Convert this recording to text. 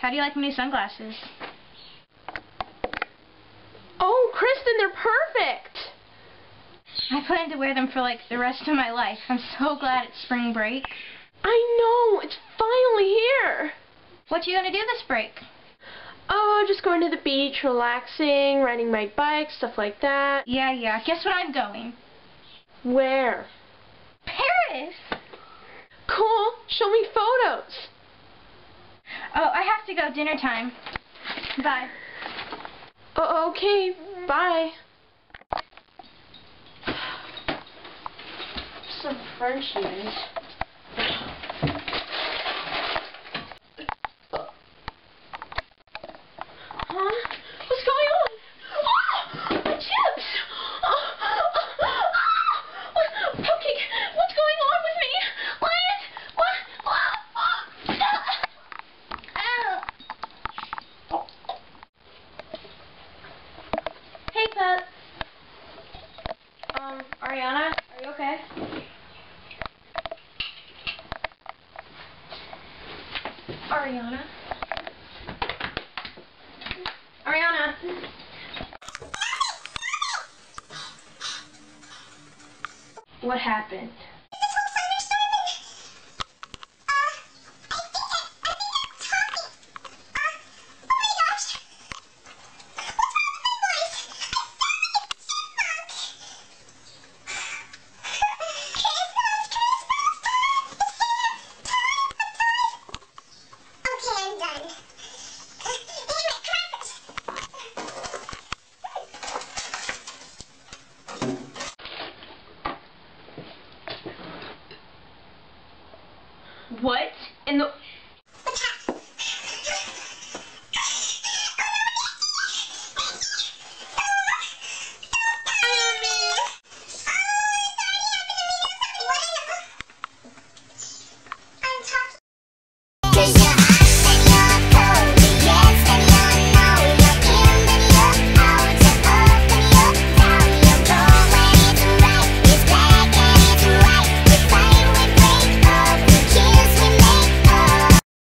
How do you like my new sunglasses? Oh, Kristen, they're perfect! I plan to wear them for like the rest of my life. I'm so glad it's spring break. I know, it's finally here! What you gonna do this break? Oh, just going to the beach, relaxing, riding my bike, stuff like that. Yeah. Guess where I'm going? Where? Paris! Cool, show me photos! Oh, I have to go. Dinner time. Bye. Oh, okay, bye. Some Frenchies. Huh? What's going on? Oh, my chips! Okay, what's going on with me? What? Hey, Pep. Ariana, are you okay? Ariana? Ariana? What happened?